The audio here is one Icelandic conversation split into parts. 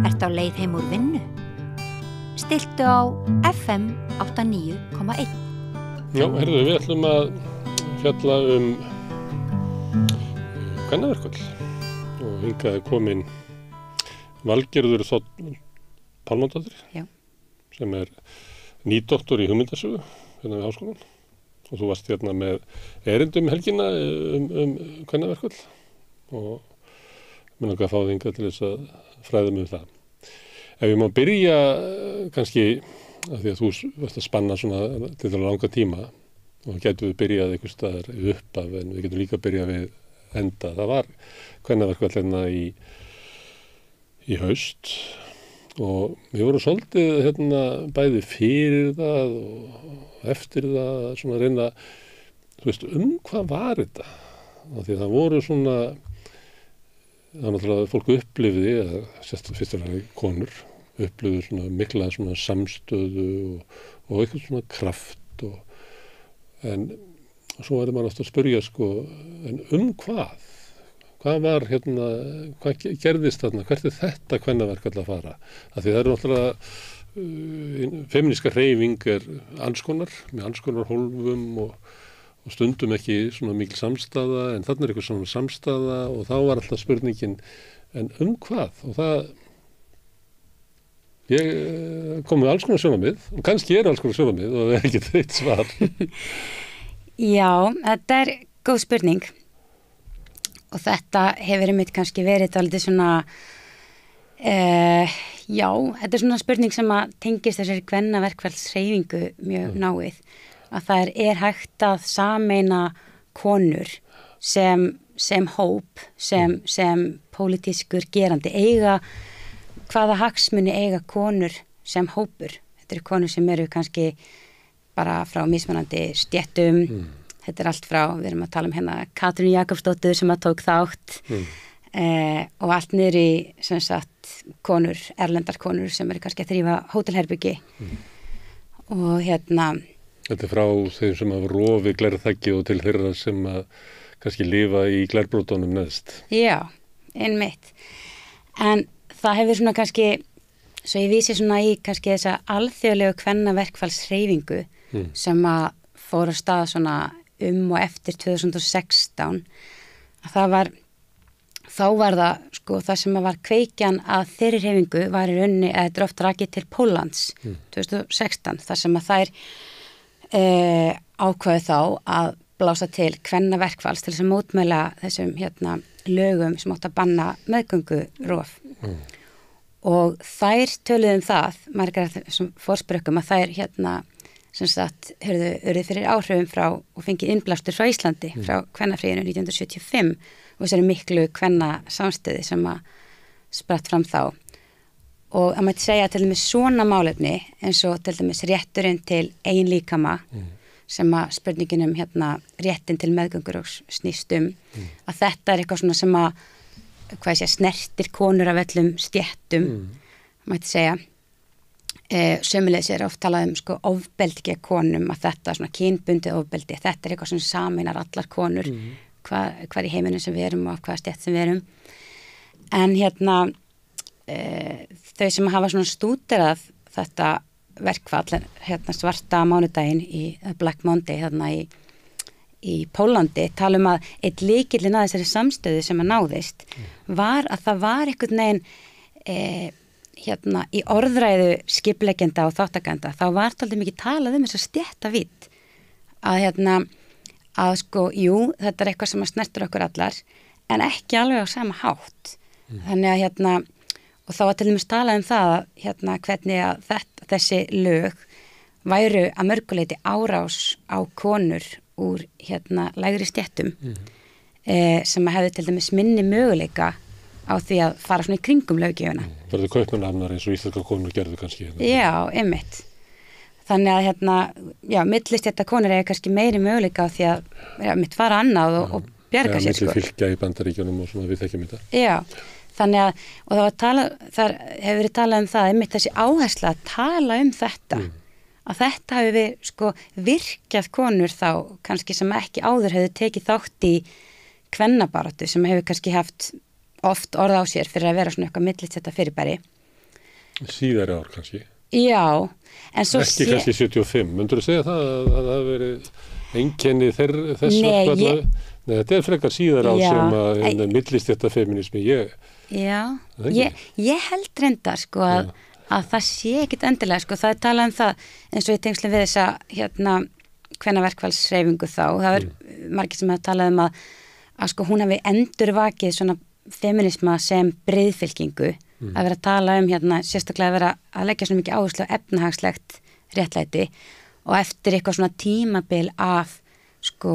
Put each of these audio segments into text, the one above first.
Ertu á leið heim úr vinnu? Stilltu á FM 89,1. Já, heyrðu, við ætlum að fjalla kvennaverkfall og hingað er komin Valgerður Þ. Pálmadóttir, sem er nýdoktor í hugmyndasögu hérna við háskólann og þú varst hérna með erindum helgina kvennaverkfall og mér langar að fá þig hingað til þess að fræða mig það. Ef ég má byrja kannski af því að þú varst að spanna svona til það langa tíma og getum við byrjað einhvers staðar uppaf en við getum líka byrjað við enda. Það var kvennaverkfall hérna í haust og við vorum svolítið hérna bæði fyrir það og eftir það svona að reyna, þú veist, hvað var þetta? Af því það voru svona, það var náttúrulega fólk upplifði, sérstaklega fyrst og fremst konur, upplifðu svona mikla svona samstöðu og eitthvað svona kraft en svo var maður alltaf að spyrja sko, en hvað? Hvað var hérna, hvað gerðist þarna, hvert er þetta kvennaverkfall að fara? Af því það eru náttúrulega femíníska hreyfing alls konar, með alls konar hólfum og stundum ekki svona mikil samstaða, en þarna eitthvað svona samstaða og þá var alltaf spurningin, en hvað? Og það, ég kom með alls konar sjónarmið, og kannski alls konar sjónarmið og það er ekki þeitt svar. Já, þetta er góð spurning. Og þetta hefur einmitt kannski verið dálítið svona, já, þetta er svona spurning sem að tengist þessari kvennaverkfallshreyfingu mjög náið. Að það er hægt að sameina konur sem hóp, sem pólitískur gerandi. Hvaða hagsmuni eiga konur sem hópur? Þetta eru konur sem eru kannski bara frá mismunandi stéttum. Þetta er allt frá, við erum að tala hérna Katrínu Jakobsdóttur sem að tók þátt og allt niður í sem sagt konur, erlendar konur sem eru kannski að þrífa hótelherbyggi og hérna. Þetta er frá þeim sem hafa rofið glerþakki og til þeirra sem að kannski lifa í glerbrotunum neðst. Já, einmitt. En það hefur svona kannski, svo ég vísi svona í kannski þessa alþjóðlegu kvennaverkfallshreyfingu sem að fór á stað svona og eftir 2016 að þá var það sko það sem var kveikjan að þeirri hreyfingu var í rauninni að þetta er oft rakið til Póllands 2016 þar sem að þær ákveðu þá að blása til kvennaverkfalls til þess að mótmæla þessum hérna lögum sem átt að banna meðgöngurof og þær töluðu það, margar þessum fórspörkum að þær hérna sem sagt, urðu fyrir áhrifum frá og fengið innblástur frá Íslandi frá kvennafríinu 1975 og þessari miklu kvennasamstöði sem að spratt fram þá og að mætti segja til dæmis svona málefni eins og til dæmis rétturinn til eigin líkama sem að spurningin hérna réttin til meðgöngur og snýst að þetta er eitthvað svona sem að snertir konur af öllum stéttum mætti segja. Sömuleiðis er oft talað sko ofbeldi gegn konum að þetta svona kynbundið ofbeldi, þetta er eitthvað sem sameinar allar konur hvar í heiminum sem við erum og hvaða stétt sem við erum en hérna þau sem hafa svona stúderað þetta verkfall hérna svarta mánudaginn í Black Monday hérna í Pólandi tala að eitt lykillinn að þessari samstöðu sem að náðist var að það var einhvern veginn hérna í orðræðu skipleggenda og þáttakenda þá var dálítið mikið talað þess að stétta vitt að hérna að sko, jú, þetta er eitthvað sem að snertur okkur allar en ekki alveg á sama hátt þannig að hérna og þá var til dæmis talað það hérna hvernig að þessi lög væru að mörguleiti árás á konur úr hérna lægri stéttum sem að hefði til dæmis minni möguleika á því að fara svona í kringum löggjöfuna. Verður kaupmannahafnar eins og íslenskar konur gerðu kannski. Hérna. Já, einmitt. Þannig að hérna, já, millistétta konur er kannski meiri möguleika á því að mitt fara annað og bjarga sér sko. Já, milli fylgja í Bandaríkjunum og svona við þekkjum þetta. Já, þannig að, og þar hefur verið talað það, einmitt þessi áhersla að tala þetta. Að þetta hefur við sko virkjað konur þá kannski sem ekki áður hefur tekið þátt í kvennabaráttu sem hefur kannski haft oft orð á sér fyrir að vera svona eitthvað millistétta fyrirbæri Síðari ár kannski. Já, en svo ekki kannski 75, myndur þú segja það að það hafi verið einkenni þess Nei, þetta er frekar síðar ár sem að millist þetta feminismi, ég held reyndar sko að það sé ekkit endilega sko, það talað það eins og í tengslum við þessa kvennaverkfallshreyfingu þá, það margir sem hafa talað að sko hún hafi endurvakið svona feminisma sem breiðfylkingu, að vera að tala sérstaklega að vera að leggja svona mikið áherslu á efnahagslegt réttlæti og eftir eitthvað svona tímabil af sko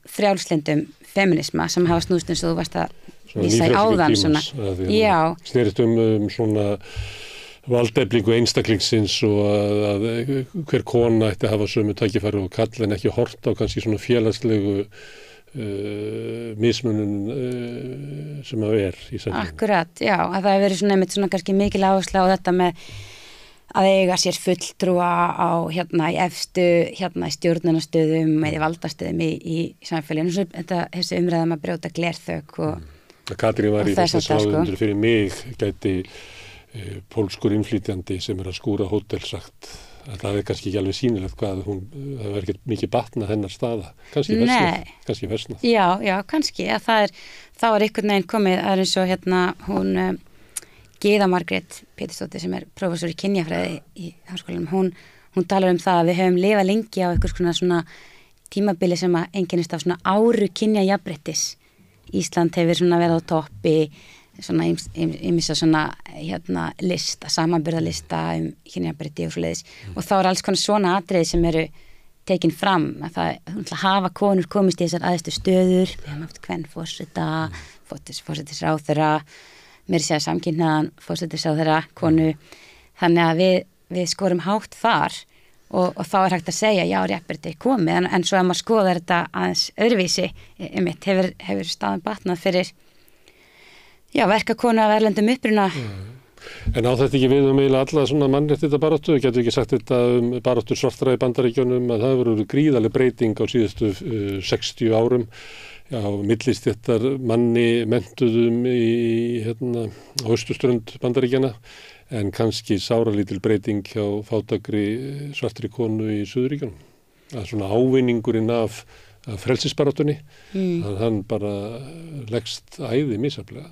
frjálslyndum feminisma sem hafa snúst eins og þú varst að vísa í áðan svona. Snerist svona valdeflingu einstaklingsins og að hver kona ætti að hafa sömu tækifæri og kall en ekki horta á kannski svona félagslegu mismunun sem að í samfélaginu. Akkurat, já, að það hefur verið svona einmitt svona kannski mikil áhersla á þetta með að eiga sér fulltrúa á í efstu í stjórnunastöðum eða valdastöðum í samfélaginu, þessi umræðum að brjóta glerþök og Katrín var í þessu ráðundur fyrir mig gæti pólskur innflytjandi sem að skúra hótel sagt að það kannski ekki alveg sýnilegt hvað það verður ekki mikið batnað hennar staða, kannski versnað. Já, kannski, að þá einhvern veginn komið, það eins og hún Gyða Margrét Pétursdóttir sem prófessor í kynjafræði í háskólanum, hún talar það að við höfum lifað lengi á einhvers svona tímabili sem að einkennist af svona áru kynjajafnréttis. Ísland hefur svona verið á toppi svona ýmissa svona lista, samanburðarlista kynjajafnrétti og svoleiðis og þá alls konar svona atriði sem eru tekin fram að það hafa konur komist í þessar æðstu stöður, við hefum haft kvenforseta, forsætisráðherra, meira segja samkynhneigðan forsætisráðherra konu, þannig að við skorum hátt þar og þá hægt að segja já, jafnrétti komið, en svo að maður skoðar þetta aðeins öðruvísi, hefur staðan batnað fyrir verkakonu af erlendum uppruna. En á þetta ekki við eiginlega alla svona mannréttindabaráttu, við getum ekki sagt þetta baráttur svartra í Bandaríkjunum að það hefur verið gríðarleg breyting á síðustu 60 árum á millistéttar manni menntuðum á austurströnd Bandaríkjana en kannski sáralítil breyting hjá fátækri svartri konu í Suðuríkjunum. Það er svona ávinningurinn af frelsisbaráttunni að hann bara leggst æði misjafnlega.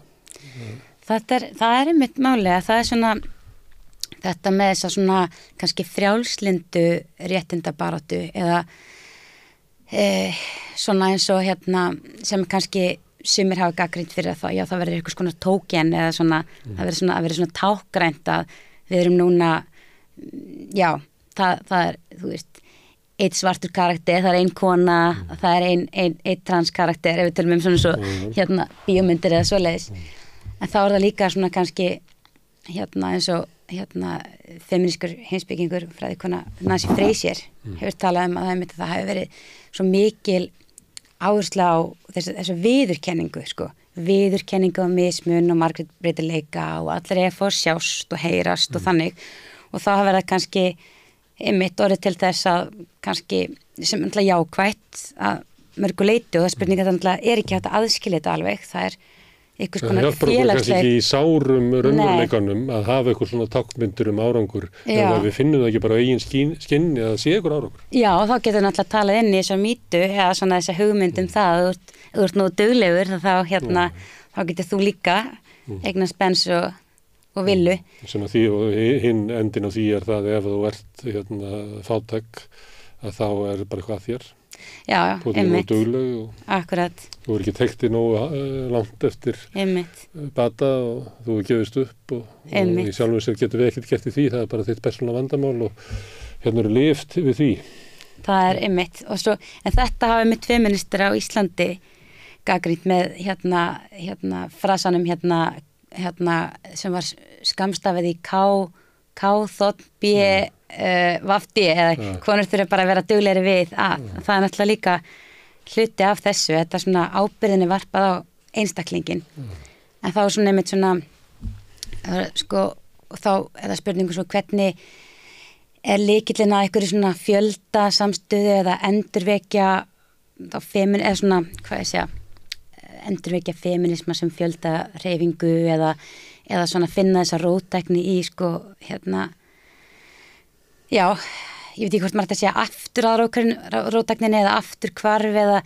Það er einmitt máli að það er svona þetta með þessa svona kannski frjálslyndu réttindabaráttu eða svona eins og sem kannski sumir hafa gagnrýnt fyrir það, það verður eitthvað svona tóken eða svona, það verður svona tákgrænt að við erum núna það er, þú veist, eitt svartur karakter, það er ein kona, það er ein trans karakter, ef við tölum svona svo bíómyndir eða svoleiðis. En þá er það líka svona kannski eins og feminískur heimspekingur fræðikona Nancy Fraser hefur talað að það hefur verið svo mikil áhersla á þessu viðurkenningu viðurkenningu á mismun og margbreytileika og allir að fá sjást og heyrast og þannig og þá hafa verið kannski einmitt orðið til þess að kannski sem jákvætt að mörgu leyti og það spurninga þannig er ekki hægt að aðskilja þetta alveg, það er einhvers konar félagsleg. Það hjálpar okkur kannski ekki í sárum raunveruleikanum að hafa eitthvað svona tákmyndur árangur eða við finnum það ekki bara á eigin skinni að sé eitthvað árangur. Já, og þá getur náttúrulega talað inn í þessa mýtu eða svona þessa hugmyndum það að þú ert nú duglegur þá getur þú líka eignast bens og villu. Sem að því og hinn endin á því er það ef þú ert fátæk að þá er bara eitthvað að þér. Já, einmitt. Akkurat. Þú er ekki tekti nógu langt eftir bata og þú er gefist upp og í sjálfum sér getur við ekkert gert í því, það er bara þitt persónulega vandamál og eru lyft við því. Það er einmitt og svo, en þetta hafa einmitt feministir á Íslandi gagnrýnt með frasanum sem var skamstafið í K-þ-b vafdi eða konur þurfa bara að vera duglegri við það er náttúrulega líka hluti af þessu, þetta svona ábyrðinni varpað á einstaklingin en þá er svona einmitt svona og þá er það spurningu svo hvernig er lykillinn að einhverju svona fjölda samstöðu eða endurvekja þá eða svona, hvað ég segja endurvekja feminisma sem fjölda hreyfingu eða eða svona finna þessa róttækni í sko, hérna, já, ég veit ekki hvort maður þetta segja aftur að róttækninni eða aftur hvarf eða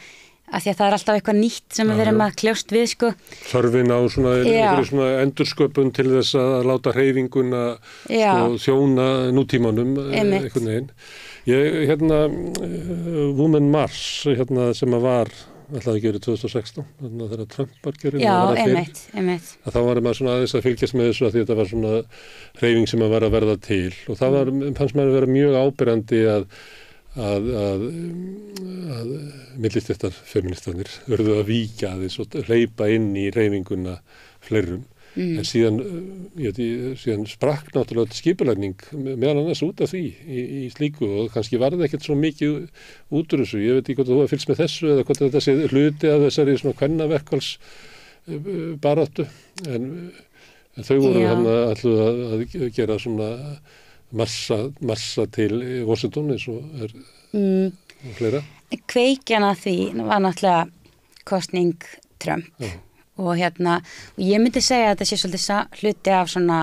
að því að það er alltaf eitthvað nýtt sem við erum að kljást við, sko. Þörfin á svona endursköpun til þess að láta hreyfinguna sko, þjóna nútímanum einhvern veginn. Women Mars, sem að var ætlaði að gera 2016, þannig að þegar Trump var gerðin. Já, einmitt. Þá var maður svona aðeins að fylgjast með þessu að því þetta var svona hreyfing sem að vera að verða til og það var, fannst maður að vera mjög áberandi að millistéttar feministarnir verðu að víkja aðeins og hleypa inn í hreyfinguna fleirum. En síðan sprakk náttúrulega skipulagning meðal annars út af því í slíku og kannski var það ekkert svo mikið út úr þessu. Ég veit ekki hvort þú hafa fylgst með þessu eða hvort þetta sé hluti af þessari svona kvennaverkfalls baráttu en þau voru hann að gera svona massa til Washington eins og og fleira. Kveikjan að því var náttúrulega kosning Trump. Og ég myndi segja að þetta sé svolítið hluti af svona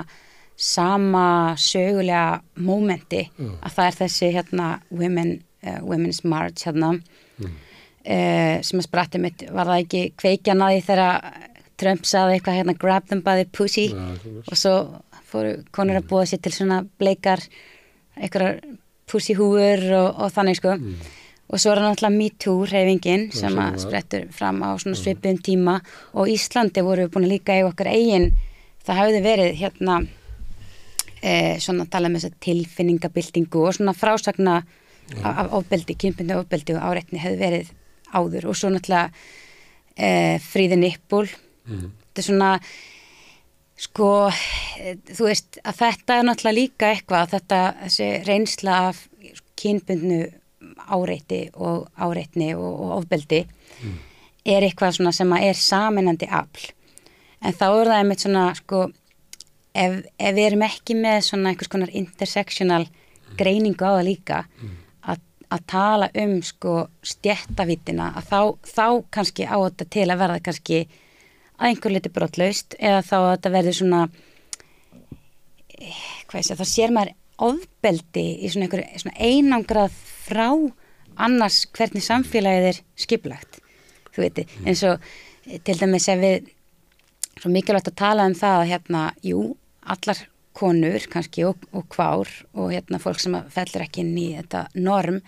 sama sögulega mómenti að það er þessi Women's March sem að spratti mitt, var það ekki kveikjan að því þegar Trump sagði eitthvað grab them by the pussy og svo fóru konur að búa sér til svona bleikar einhverjar pussyhúfur og þannig sko. Og svo er það náttúrulega MeToo-hreyfingin sem að sprettur fram á svona svipuðum tíma og Íslandi voru búin að líka í okkar eigin, það hafði verið svona tala um þessa tilfinningabyltingu og svona frásagna af ofbeldi, kynbundnu ofbeldi og áreitni hefði verið áður og svo náttúrulega Free the Nipple. Þetta er svona, sko, þú veist að þetta er náttúrulega líka eitthvað, þessi reynsla af kynbundnu áreiti og áreitni og ofbeldi er eitthvað svona sem að er sameinandi afl. En þá er það einmitt svona, sko, ef við erum ekki með svona einhvers konar intersectional greiningu á það líka, að tala sko stéttavíddina, að þá kannski á þetta til að verða kannski að einhver liti brotlaust eða þá að þetta verður svona, þá sér maður ofbeldi í svona einhverju svona einangrað frá annars hvernig samfélagið er skipulagt. Þú veit, eins og til dæmis ef við svo mikilvægt að tala um það að allar konur kannski og kvár og fólk sem fellur ekki inn í þetta norm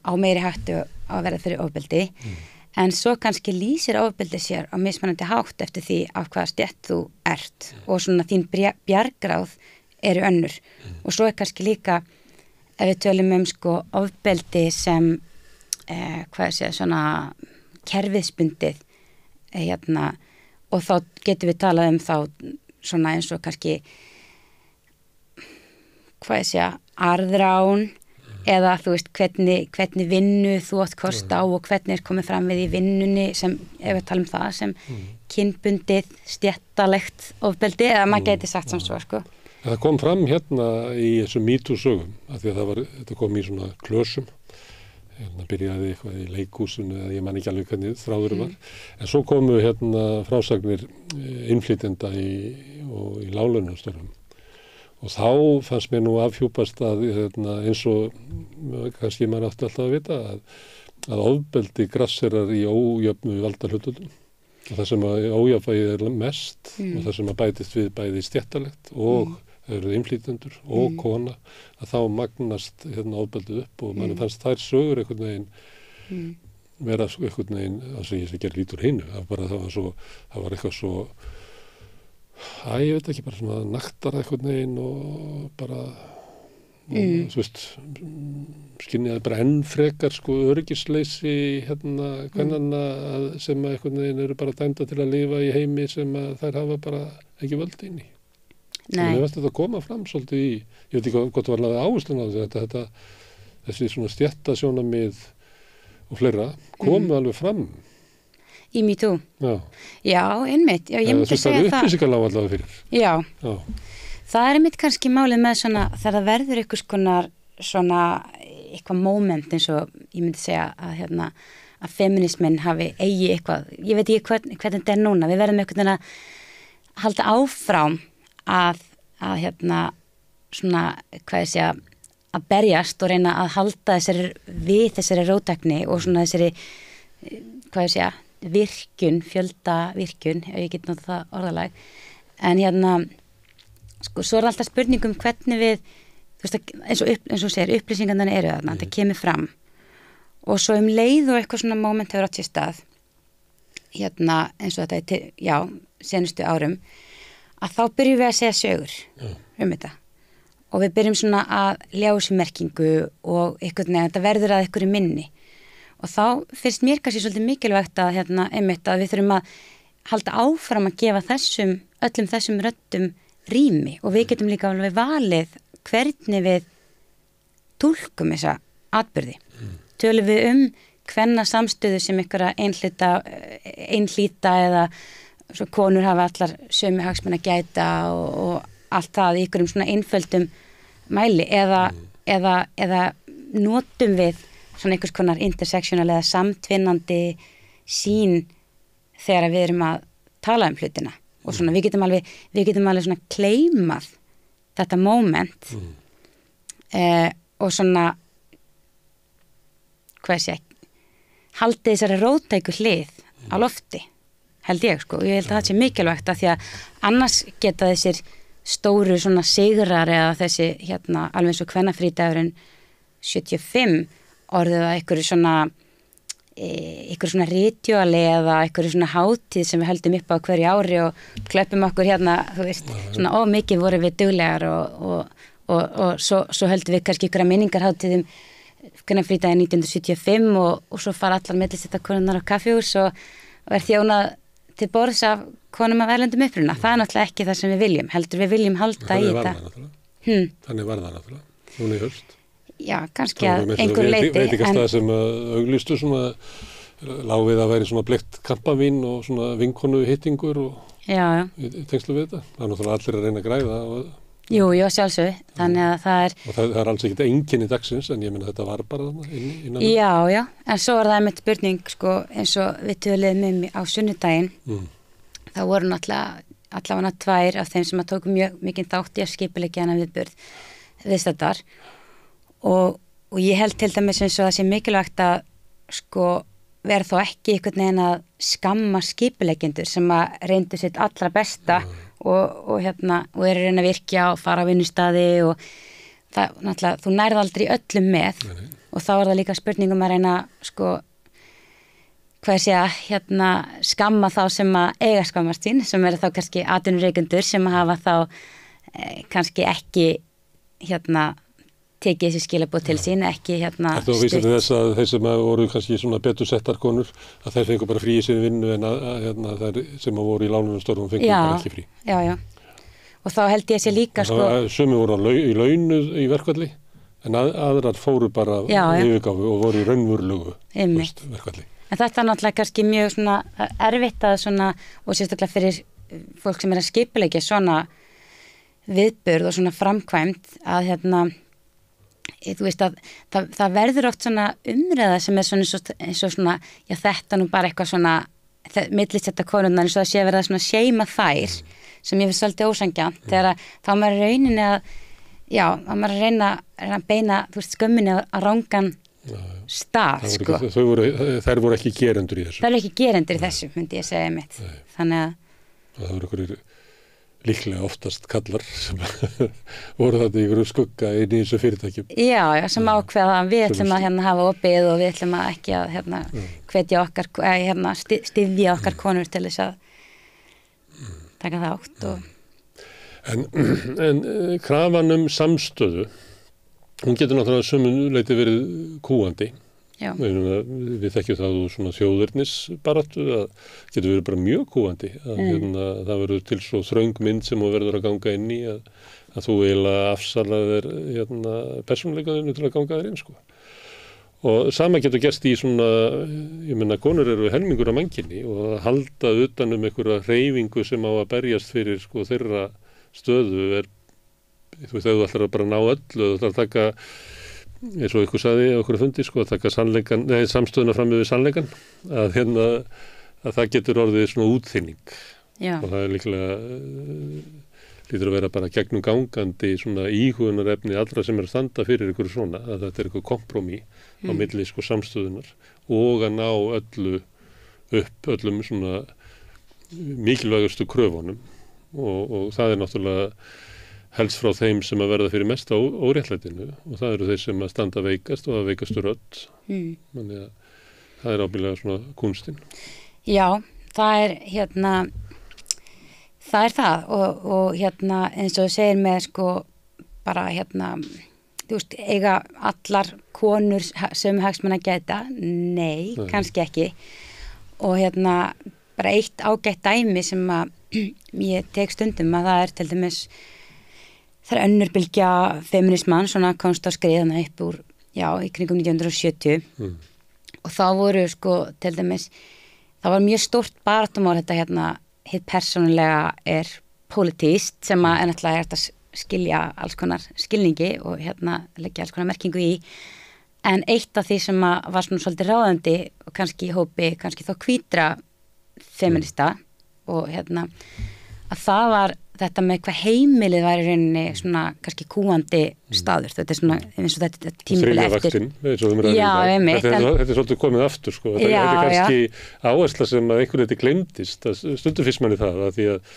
á meiri hættu að verða fyrir ofbeldi. En svo kannski lýsir ofbeldi sér á mismunandi hátt eftir því af hvaða stétt þú ert og svona þín bjargráð eru önnur. Og svo er kannski líka ef við tölum sko ofbeldi sem svona kerfiðsbundið og þá getum við talað um þá svona eins og kannski arðrán eða þú veist hvernig vinnu þú átt kost á og hvernig er komið fram við í vinnunni sem, ef við talum það sem kynbundið, stéttalegt ofbeldi eða maður geti sagt sem svo sko. Það kom fram í þessum MeToo-sögum af því að þetta kom í svona klösum. Byrjaði eitthvað í leikhúsinu eða ég man ekki alveg hvernig þráðurinn var. En svo komu frásagnir innflytjenda í láglaunastörfum. Og þá fannst mér nú afhjúpast að eins og kannski maður átti alltaf að vita að ofbeldi grasserar í ójöfnu valdahlutföllum. Og það sem að ójafnvægið er mest og það sem að bætist við bæði stéttalegt og eru innflytjendur og kona að þá magnast ofbeldið upp og manni fannst þær sögur einhvern veginn vera einhvern veginn, altså ég sé ekki að lítur hinu, það var eitthvað svo ég veit ekki, bara svona naktar einhvern veginn og bara þú veist skynjaði bara enn frekar sko öryggisleysi kvennanna sem að einhvern veginn eru bara dæmda til að lifa í heimi sem að þær hafa bara ekki völd inn í. Mér finnst þetta að koma fram svolítið í, ég veit ekki hvort var alveg áherslun á þetta þessi svona stéttasjónarmið og fleira komu alveg fram. Í MeToo? Já, einmitt. Já, ég myndi segja það. Það er upplýsingalág allavega fyrir. Já. Það er einmitt kannski málið með svona, þegar það verður einhvers konar svona eitthvað moment eins og ég myndi segja að feminismin hafi eigi eitthvað, ég veit ekki hvernig þetta er núna, við verðum einhvern veginn að halda áfram að svona, hvað ég segja, að berjast og reyna að halda þessari róttækni og svona þessari, hvað ég segja, fjölda virkun, ef ég get notað það orðalag. En sko, svo alltaf spurningum hvernig við, þú veist, eins og segir, upplýsingarnar eru þarna, þetta kemur fram. Og svo leið og eitthvað svona moment hefur átt sér stað, eins og þetta senustu árum, að þá byrjum við að segja sögur þetta. Og við byrjum svona að ljá þessu merkingu og einhvern veginn, þetta verður að einhverju minni. Og þá finnst mér kannski svolítið mikilvægt að, einmitt að við þurfum að halda áfram að gefa öllum þessum röddum rými og við getum líka alveg valið hvernig við túlkum þessa atburði. Tölum við hvenna samstöðu sem einhverja einhlíta eða svo konur hafa allar sömu hagsmuna að gæta og allt það í einhverjum svona einföldum mæli eða notum við svona einhvers konar intersektional eða samtvinnandi sýn þegar við erum að tala hlutina og svona við getum alveg svona kleimað þetta moment og svona hvað sé haldið þessari róttæku hlið á lofti, held ég sko og ég held að það sé mikilvægt að því að annars geta þessir stóru svona sigrar eða þessi alveg eins og kvennafrídagurinn 75 orðið að einhverju svona rituali eða einhverju svona hátíð sem við höldum upp á hverju ári og klöppum okkur þú veist, svona mikið vorum við duglegar og svo höldum við kannski einhverja minningarhátíðum kvennafrídaginn 1975 og svo fara allar millistéttakonurnar á kaffihús og þjónað til borðs af konum af erlendum uppruna. Það náttúrulega ekki það sem við viljum. Heldur við viljum halda í þetta. Þannig var það náttúrulega. Núna í haust. Já, kannski að einhver leyti. Veitingastað sem auglýstu svona láfið að væri svona bleikt kampavín og svona vinkonu hittingur og tengslu við þetta. Það er náttúrulega allir að reyna að græða og Jú, sjálfsög, þannig að það er... Og það er alls ekkert einkenni dagsins, en ég meina þetta var bara innan... Já, en svo var það einmitt spurning, sko, eins og við töluðum á sunnudaginn, þá voru allavega 2 af þeim sem að tóku mjög mikið þátt í að skipuleggja hana viðstættar og ég held til dæmis eins og það sé mikilvægt að, sko, vera þó ekki einhvern veginn að skamma skipuleggjendur sem að reyndu sitt allra besta og eru að reyna að virkja og fara á vinnustaði og það, náttúrulega, þú nærð aldrei öllum með og þá er það líka spurningum að reyna, sko, hvað ég segja, skamma þá sem að eiga skammast sín, sem eru þá kannski atvinnureikendur sem hafa þá kannski ekki, tekið þessi skilaboð til sín, ekki Ertu að vísa til þess að þeir sem voru kannski svona betur settar konur, að þeir fengu bara frí í sinni vinnu en að þeir sem voru í lánunumstörfum fengu bara ekki frí. Já. Og þá held ég sé líka, sko... Sumi voru í launu í verkfalli, en aðrar fóru bara yfirgáfu og voru í raunverulega verkfalli. En þetta er náttúrulega kannski mjög svona erfitt að svona, og sérstaklega fyrir fólk sem að skipuleggja svona viðburð og svona framkvæmt að þú veist að það verður oft svona umræða sem er svona eins og svona, já þetta nú bara eitthvað svona millistéttakonurnar eins og það sé verið að svona séima þær sem ég finnst svolítið ósanngjarnt þegar þá maður rauninni að maður reyna að beina, þú veist, skömminni á rangan stað, sko. Þær voru ekki gerendur í þessu. Það eru ekki gerendur í þessu, myndi ég segja mitt. Þannig að það voru einhverjir líklega oftast kallar sem voru þetta í einhverju skugga inn í þessu fyrirtækjum. Já, sem ákveða að við ætlum að hafa opið og við ætlum að ekki að hvetja okkar, styðja okkar konur til þess að taka þátt. En krafan samstöðu, hún getur náttúrulega sömuleyti verið kúgandi. Við þekkjum það úr svona þjóðernisbaráttu að getur verið bara mjög kúgandi að það verður til svo þröng mynd sem þú verður að ganga inn í að þú eiginlega afsalaðir persónuleikaðinu til að ganga þér inn, sko. Og sama getur gerst í svona, ég meina, konur eru helmingur af mannkyni og að halda utan einhverja hreyfingu sem á að berjast fyrir, sko, þeirra stöðu þú veist, þú ætlar að bara ná öllu, þú ætlar að taka eins og ykkur sagði á okkur fundi, sko, að taka samstöðuna fram við sannleikan, að að það getur orðið svona útþynning. Og það er líklega lítur að vera bara gegnum gangandi svona íhugunarefni allra sem að standa fyrir ykkur svona, að þetta ykkur kompromi á milli sko samstöðunar og að ná öllum svona mikilvægustu kröfunum og það náttúrulega helst frá þeim sem að verða fyrir mesta óréttlætinu og það eru þeir sem að standa veikast og að veikastu rödd. Þannig að það ábyggilega svona kunstinn. Já, það er það og eins og þú segir með sko bara þú veist, eiga allar konur sem hagsmuna gæta? Nei, kannski ekki. Og bara eitt ágætt dæmi sem að ég tek stundum að það er til dæmis það er önnur bylgja feminisman svona komst á skriðana upp úr í kringum 1970 og þá voru sko til dæmis það var mjög stórt baráttumál þetta hitt persónulega er pólitískt sem að náttúrulega er að skilja alls konar skilningi og leggja alls konar merkingu í en eitt af því sem að var svona svolítið ráðandi og kannski í hópi kannski þá hvítra feminista og að það var þetta með hvað heimilið var í rauninni svona kannski kúandi staður þetta er svona eins og þetta tímabil eftir þetta er svolítið komið aftur sko þetta er kannski áhersla sem að einhvern veginn gleymdist stundum fyrst manni það að því að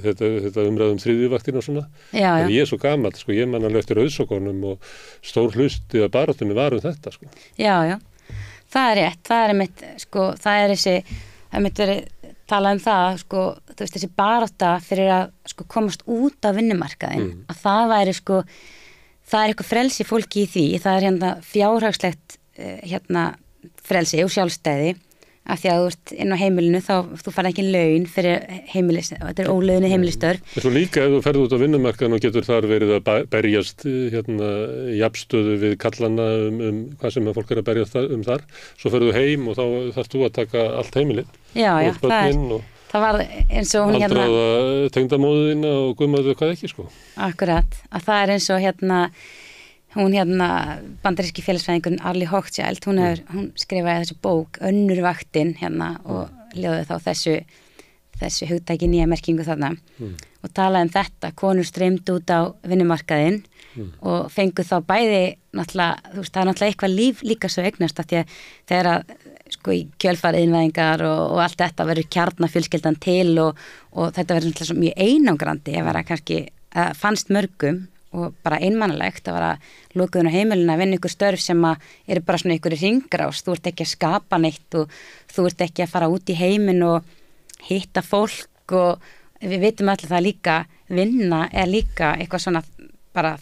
þetta umræðum þriðjuvaktin og svona en ég er svo gamall sko ég man alveg eftir auðsókonum og stór hluti að baráttunni var þetta sko það er rétt það er einmitt sko það er þessi það mitt verið tala það sko, þú veist þessi barátta fyrir að sko komast út á vinnumarkaðinn að það væri sko það er eitthvað frelsi fólki í því það er fjárhagslegt frelsi og sjálfstæði af því að þú ert inn á heimilinu þá þú færð ekki laun fyrir heimilis þetta er ólaunuð heimilistörf. En svo líka ef þú ferð út á vinnumarkaðinn og getur þar verið að berjast jafnstöðu við kallana hvað sem fólk er að berjast þar svo ferðu heim og þá þarfst þú að taka allt heimilið. Já, það var eins og hún aldraða tengdamóðina og guðmaður hvað ekki sko. Akkurat, að það er eins og hún bandaríski félagsfræðingurinn Arlie Hochschild, hún skrifaði þessu bók Önnur vaktin og ljóði þá þessu hugtæki nýja merkingu þarna og talaði þetta, konur streymdu út á vinnumarkaðinn og fengu þá bæði náttúrulega, þú veist, það er náttúrulega eitthvað líf líka svo eignast af því að þegar að sko í kjölfariðinvæðingar og allt þetta verður kjarnafjölskyldan til og þetta verður náttúrulega mjög einangrandi að vera kannski, fannst mörgum og bara einmannalegt að vera lokuðun á heimilinu að vinna ykkur störf sem að eru bara svona ykkur hringrás, þú ert ekki að skapa neitt og þú ert ekki að fara út í heiminn og hitta fólk og við vitum allir það líka vinna er líka eitthvað svona bara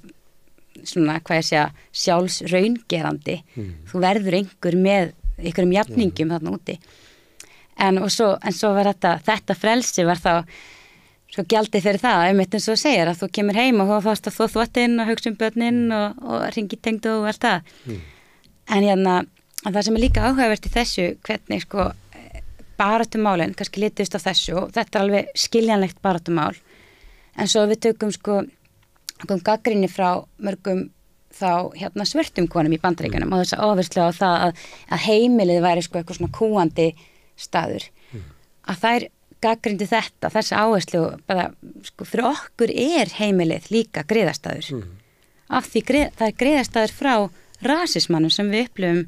svona hvað ég segja sjálfsraungerandi þú verður einhver með einhverjum jafningum þarna úti en svo var þetta frelsi var þá svo gjaldið fyrir það, einmitt eins og segir að þú kemur heim og þú fannst að þvottinn og hugsa börnin og ringi tengdu og allt það. En það sem er líka áhugavert í þessu, hvernig sko baráttumálin, kannski litist á þessu og þetta er alveg skiljanlegt baráttumál. En svo við tökum sko gagnrýni frá mörgum þá svörtum konum í Bandaríkjunum og þess að áherslu á það að heimilið væri sko eitthvað svona kúandi staður. Að þær gagnrýndi þetta, þessi áherslu bara, sko, fyrir okkur er heimilið líka griðastaður af því það er griðastaður frá rasismannum sem við upplifum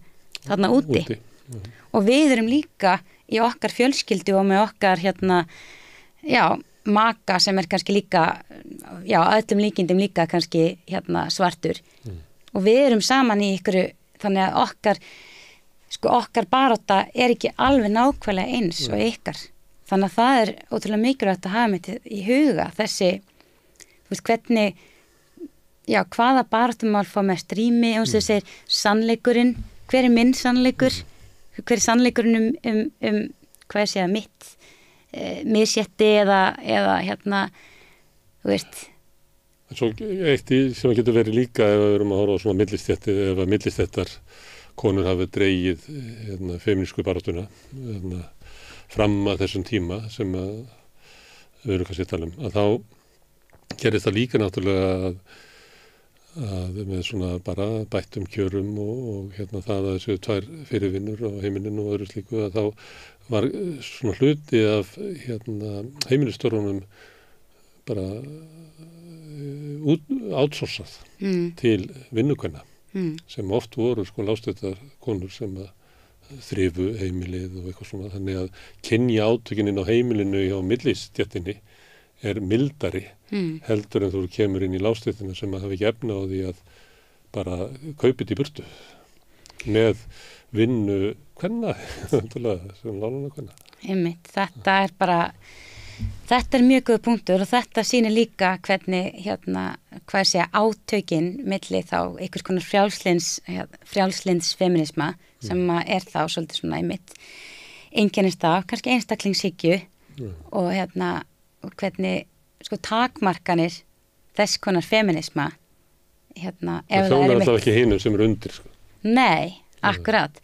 þarna úti. Og við erum líka í okkar fjölskyldu og með okkar maka sem er kannski líka öllum líkindum líka kannski svartur og við erum saman í ykkur þannig að okkar barátta er ekki alveg nákvæmlega eins og ykkar. Þannig að það er ótrúlega mikilvægt að hafa mitt í huga þessi, þú veist, hvernig, hvaða baráttumál fá mest rými, eins og þú segir, sannleikurinn, hver er minn sannleikur, hver er sannleikurinn hvað ég segja, mitt, misjetti eða þú veist. Svo eitt sem getur verið líka ef við erum að horfa á svona millistétti, ef að millistéttar konur hafi dregið femínísku baráttuna, fram að þessum tíma sem við erum kannski að tala að þá gerist það líka náttúrulega að með svona bara bættum kjörum og það að þessu tvær fyrirvinnur á heimilinu og öðru slíku að þá var svona hluti af heimilistörunum bara outsourcað til vinnukvenna sem oft voru sko lágstéttar konur sem að þrifu heimilið og eitthvað svona, þannig að kynja átökin inn á heimilinu hjá millistéttinni mildari heldur en þú kemur inn í lágstéttina sem að hafa ekki efna á því að bara kaupið í burtu með vinnu kvenna sem lánuna kvenna. Einmitt, þetta mjög góð punktur og þetta sýnir líka hvernig hvað segja átökin milli þá einhvers konar frjálslyns feminisma sem þá svolítið svona einmitt einkennist af kannski einstaklingshyggju og og hvernig sko takmarkanir þess konar feminisma það þjónar alltaf ekki hinum sem undir sko. Nei, akkurat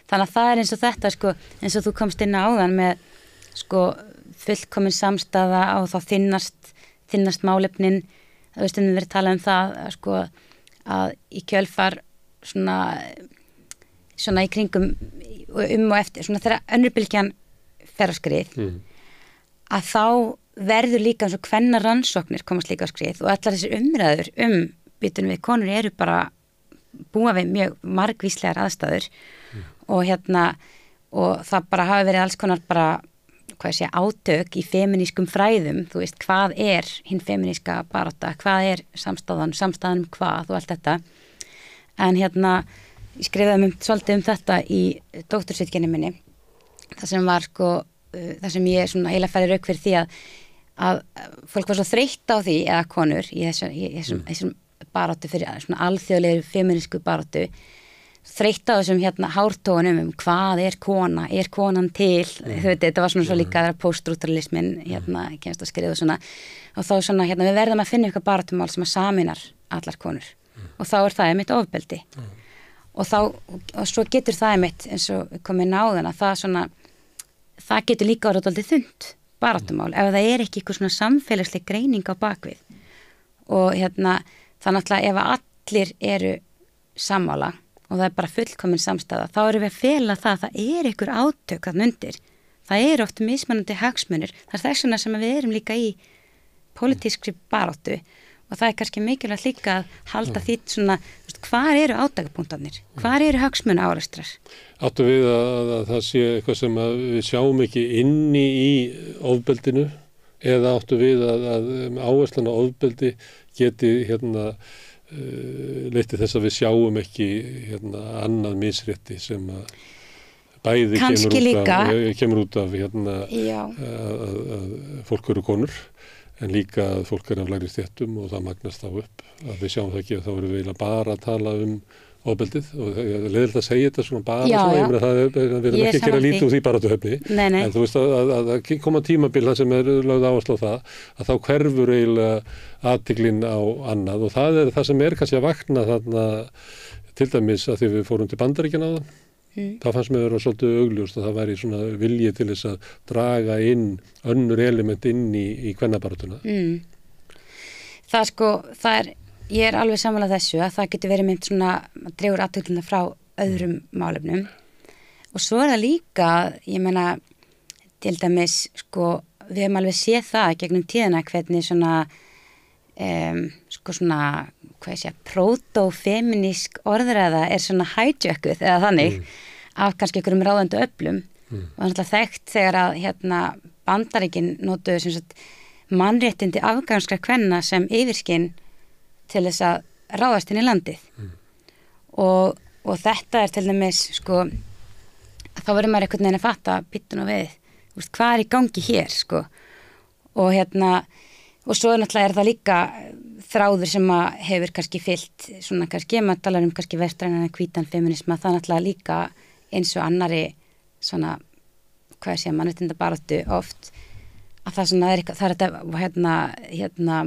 þannig að það eins og þetta sko eins og þú komst inn á áðan með sko fullkomin samstaða og þá þynnast málefnin það veist verið talað það sko að í kjölfar svona í kringum og eftir svona þegar önnur bylgjan fer á skrið að þá verður líka eins og kvenna rannsóknir komast líka á skrið og allar þessir umræður býtum við konur eru bara búa við mjög margvíslegar aðstæður og og það bara hafi verið alls konar bara átök í feminískum fræðum, þú veist, hvað hinn feminíska barátta, hvað samstæðan hvað og allt þetta en ég skrifaði svolítið þetta í doktorsritgerðinni minni það sem var sko, það sem ég svona eiginlega færi rauk fyrir því að fólk var svo þreytt á því eða konur í þessum baráttu fyrir svona alþjóðlegri feminísku baráttu þreytt á þessum hártónum hvað kona, konan til þetta var svona svo líka að vera poststruktúralismin kemst að skrifa svona og þá svona við verðum að finna eitthvað baráttumál sem að saminar allar konur og þá það einmitt ofbeldi og svo getur það einmitt eins og komið náðan að það getur líka orðið dálítið þunnt baráttumál ef það ekki eitthvað svona samfélagsleg greining á bakvið og það náttúrulega ef allir eru sammála og það bara fullkomin samstæða, þá erum við að fela það einhver átök þarna undir. Það oft mismunandi hagsmunir. Það þess vegna sem við erum líka í pólitískri baráttu og það kannski mikilvægt líka að halda því svona, hvar eru átakapunktarnir? Hvar eru hagsmunaárekstrar? Áttu við að það sé eitthvað sem við sjáum ekki inni í ofbeldinu eða áttu við að áherslan á ofbeldi geti leyti þess að við sjáum ekki annað misrétti sem að bæði kemur út af að fólk eru konur en líka að fólk af lægri stéttum og það magnast þá upp að við sjáum það ekki að þá erum við bara að tala ofbeldið og leiðilegt að segja þetta svona bara svona, ég meina það við erum ekki að gera lítið úr því baráttuhöfni en þú veist að koma tímabil það sem lögð áherslu á það að þá hverfur eiginlega athyglin á annað og það það sem kannski að vakna þarna til dæmis að því við fórum til Bandaríkjanna á það fannst mér vera svolítið augljóst að það væri svona vilji til þess að draga inn önnur element inn í kvennabaráttuna Það sko, ég alveg sammála þessu að það getur verið mynd svona dregur athyglinna frá öðrum málefnum og svo það líka, ég meina til dæmis, sko, við hefum alveg séð það gegnum tíðina hvernig svona sko svona, hvað ég segja, proto-feminísk orðræða svona hijackuð eða þannig af kannski einhverjum ráðandi öflum og það þekkt þegar að Bandaríkin notuðu sem sagt mannréttindi afganskra kvenna sem yfirskinn til þess að ráðast inn í landið og þetta til dæmis sko þá verður maður einhvern veginn að fatta bitun og við, hvað í gangi hér sko og svo náttúrulega það líka þráður sem að hefur kannski fyllt svona kannski, maður talar kannski vestrænan hvítan feminisma, það náttúrulega líka eins og annari svona hvað sé mannréttindabaráttu oft að það svona það þetta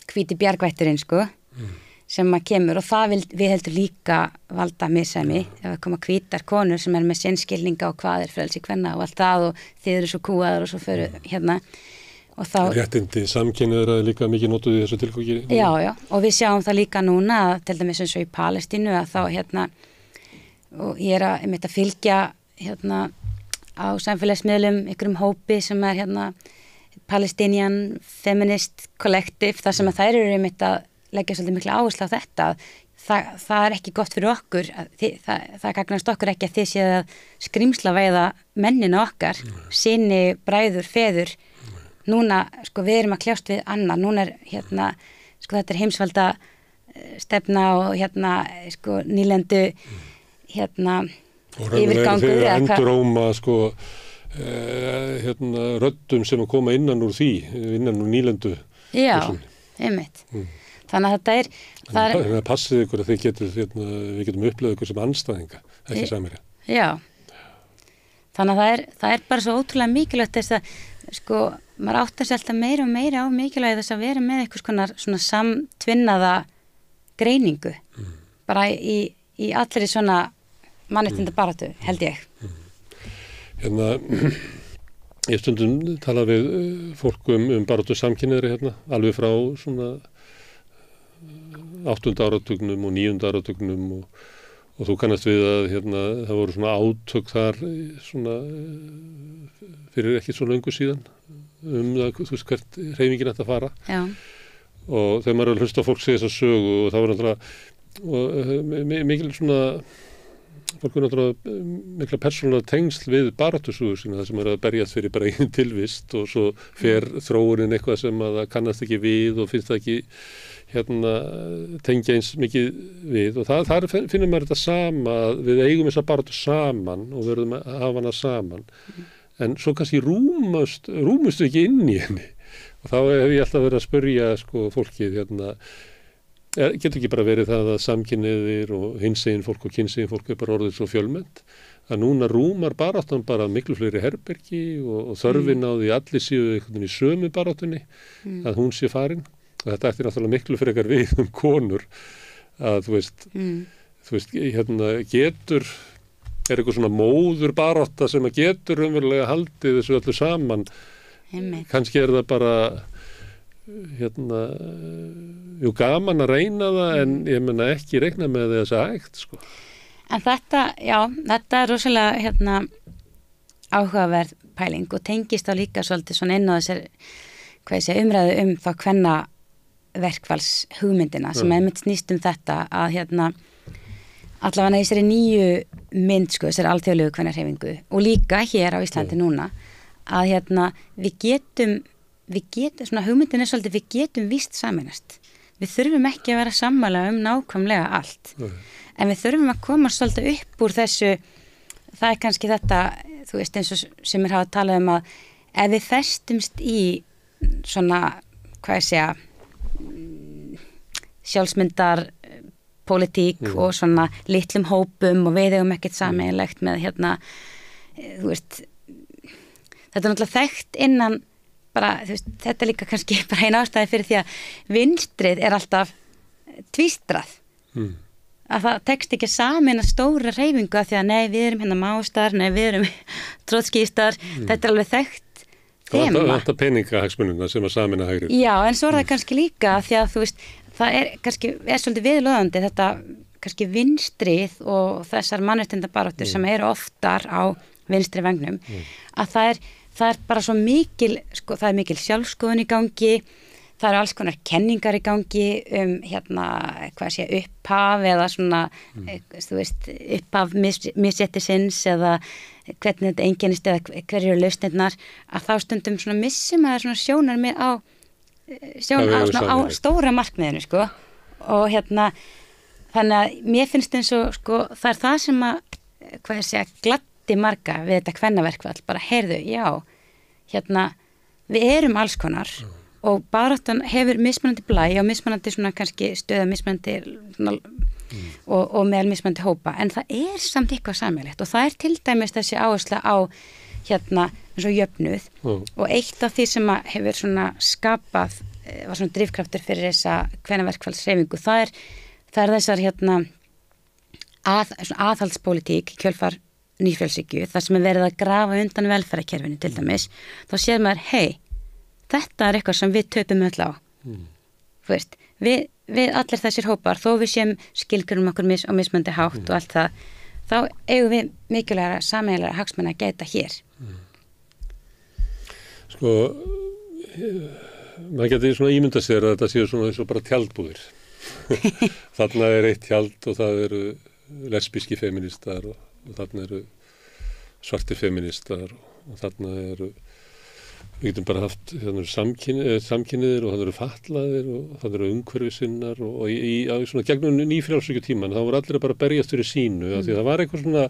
hvíti bjargvætturinn sko sem að kemur og það við heldur líka valda misræmi ef það koma hvítar konur sem með sinnskilninga og hvað frelsi kvenna og allt það og þið eru svo kúaðar og svo fyrir og þá réttindi samkynniðra líka mikið notuð í þessu tilgangi. Já, og við sjáum það líka núna til dæmis eins og í Palestínu að þá og ég að fylgja á samfélagsmiðlum einhverjum hópi sem Palestinian Feminist Collective þar sem að þær eru að leggja svolítið mikla áherslu á þetta, það er ekki gott fyrir okkur, það gagnast okkur ekki að þið séð að skrímsla veiða mennina okkar, syni, bræður, feður, núna, sko, við erum að kljást við annar, núna sko, þetta er heimsvalda stefna og sko, nýlendu, yfirgangur. Og enduróma, sko, röddum sem að koma innan úr nýlendu. Já, einmitt. Þannig að þetta Þannig að passið ykkur að við getum upplifað ykkur sem andstæðinga, ekki samherja. Já. Þannig að það er bara svo ótrúlega mikilvægt þess að, sko, maður áttar sér alltaf meira og meira á mikilvægi þess að vera með eitthvað konar svona samtvinnaða greiningu, bara í allri svona mannréttindabaráttu, held ég. Ég stundum tala við fólk baráttu samkynhneigðra alveg frá svona 8. áratugnum og 9. áratugnum og þú kannast við að það voru svona átök þar svona fyrir ekki svo löngu síðan það, þú veist hvert hreyfingin ætti að fara. Já. Og þegar maður er að hlusta á fólk segja þessa sögu og það var náttúrulega mikil svona fólk er náttúrulega mikla persónulega tengsl við baráttusögur sína það sem er að berjast fyrir bara einn tilvist og svo fer þróunin eitthvað sem að það kannast ekki við og finnst það ekki tengja eins mikið við og þar finnum maður þetta sama við eigum þessa baráttu saman og verðum að hafa hana saman en svo kannski rúmust við ekki inn í henni og þá hef ég alltaf verið að spyrja sko fólkið getur ekki bara verið það að samkynhneigðir og hinsegin fólk og kynsegin fólk er bara orðið svo fjölmennt að núna rúmar baráttan bara miklu fleiri herbergi og þörfin á því allir séu einhvern veginn í sömu baráttunni að hún sé farin og þetta eftir náttúrulega miklu frekar við konur að þú veist getur eitthvað svona móður barátta sem að getur umverulega haldið þessu öllu saman kannski það bara gaman að reyna það en ég menna ekki reikna með þess að hægt sko. En þetta er rosalega áhugaverð pæling og tengist á líka svolítið svona inn á þessar umræðu þá hvenna verkfalls hugmyndina sem einmitt snýst þetta að allavega í þessari nýju mynd sko, þessari alþjóðlegu kvennahreyfingu og líka hér á Íslandi núna að við getum svona hugmyndin er svolítið við getum víst sameinast við þurfum ekki að vera sammála nákvæmlega allt en við þurfum að koma svolítið upp úr þessu það er kannski þetta þú veist eins og sem hafa talað að ef við festumst í svona sjálfsmyndar pólitík og svona litlum hópum og við eigum ekkert sameiginlegt með þú veist þetta er náttúrulega þekkt innan bara, þú veist, þetta er líka kannski bara eina ástæði fyrir því að vinstrið er alltaf tvístrað að það tekst ekki að sameina stóra hreyfingu af því að nei, við erum mástar, nei, við erum trotskístar, þetta er alveg þekkt þema. Þetta peningahagsmunina sem að sameina hægrið. Já, en svo er það kannski líka því að þú veist, það er kannski svolítið viðlöðandi þetta kannski vinstrið og þessar mannréttindabaráttur sem eru oftar á vinstri vengnum að það er bara svo mikil sko, það er mikil sjálfskoðun í gangi það eru alls konar kenningar í gangi upphaf eða svona þú veist, upphaf misréttisins eða hvernig þetta einkennist eða hverju eru lausnirnar að þá stundum svona missum að það er svona sjónar mér á stóra markmiðinu sko og þannig að mér finnst eins og sko það er það sem að gladdi marga við þetta kvennaverkfall bara heyrðu, já við erum alls konar og baráttan hefur mismunandi blæ og mismunandi svona kannski stöða mismunandi og meðal mismunandi hópa en það er samt eitthvað sameiginlegt og það er til dæmis þessi áhersla á eins og jöfnuð og eitt af því sem hefur svona skapað var svona drifkraftur fyrir þessa kvennaverkfallshreyfingu það er þessar aðhaldspólitík kjölfar nýfrjálshyggju þar sem er verið að grafa undan velferðarkerfinu til dæmis þá séð maður þetta er eitthvað sem við töpum öll á þú veist, við allir þessir hópar þó við séum skilgrunnum okkur á mismunandi hátt og allt það þá eigum við mikilvægara sameiginlega hagsmuna að gæta hér Sko maður getur svona ímyndað sér að þetta séu svona eins og bara tjaldbúðir Þarna eitt tjald og það eru lesbíski feministar og þarna eru svartir feministar og þarna eru, við getum bara haft samkynniðir og það eru fatlaðir og það eru umhverfisinnar og í svona gegnum nýfrjálsvíkju tíman þá voru allir að bara berjast fyrir sínu af því að það var eitthvað svona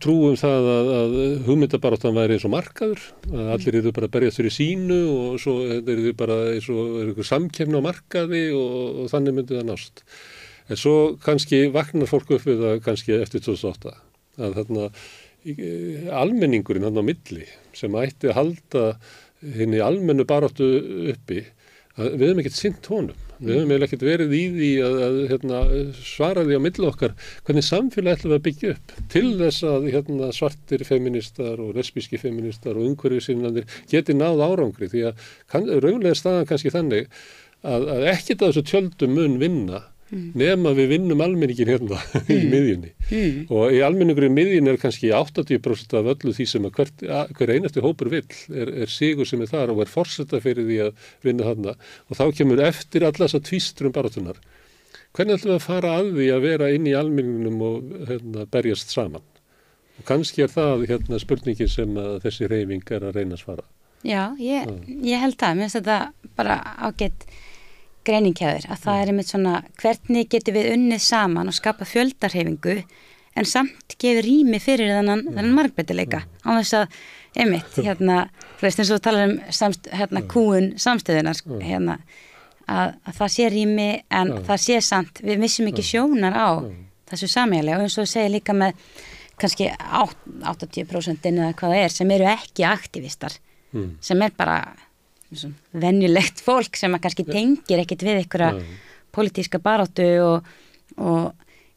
trúum það að hugmyndabaráttan væri eins og markaður, að allir eru bara að berjast fyrir sínu og svo eru bara eins og eitthvað samkeppni á markaði og þannig myndi það nást. En svo kannski vaknar fólk upp við það kannski eftir 2008 að þarna almenningurinn hann á milli sem ætti að halda hinni almennu baráttu uppi, að við höfum ekkert sinnt honum. Við höfum eiginlega ekkert verið í því að svara því á milli okkar hvernig samfélag ætlum við að byggja upp til þess að svartir feministar og lesbíski feministar og umhverfissinnarnir geti náð árangri því að raunlega staðan kannski þannig að ekkert af þessu tjöldum mun vinna nema við vinnum almenningin hérna í miðjunni. Og í almenningur í miðjunni kannski 80% af öllu því sem hver einasti hópur vill er sigur sem þar og forseta fyrir því að vinna þarna. Og þá kemur eftir alla þessa tvístrum baráttunar. Hvernig ætlum við að fara að því að vera inn í almenningunum og berjast saman? Og kannski það spurningin sem þessi hreyfing að reyna að svara. Já, ég held það. Mér finnst þetta bara ágætt greiningkjæður, að það einmitt svona hvernig getum við unnið saman og skapa fjöldarhefingu en samt gefur rými fyrir þennan margbreytileika á þess að einmitt, þú veist eins og þú talar kúgun samstöðunar að það sé rými en það sé samt, við missum ekki sjónar á þessu sameiginlega og eins og þú segir líka með kannski 80% eða hvað það sem eru ekki aktivistar sem bara venjulegt fólk sem að kannski tengir ekkit við einhverja pólitíska baráttu og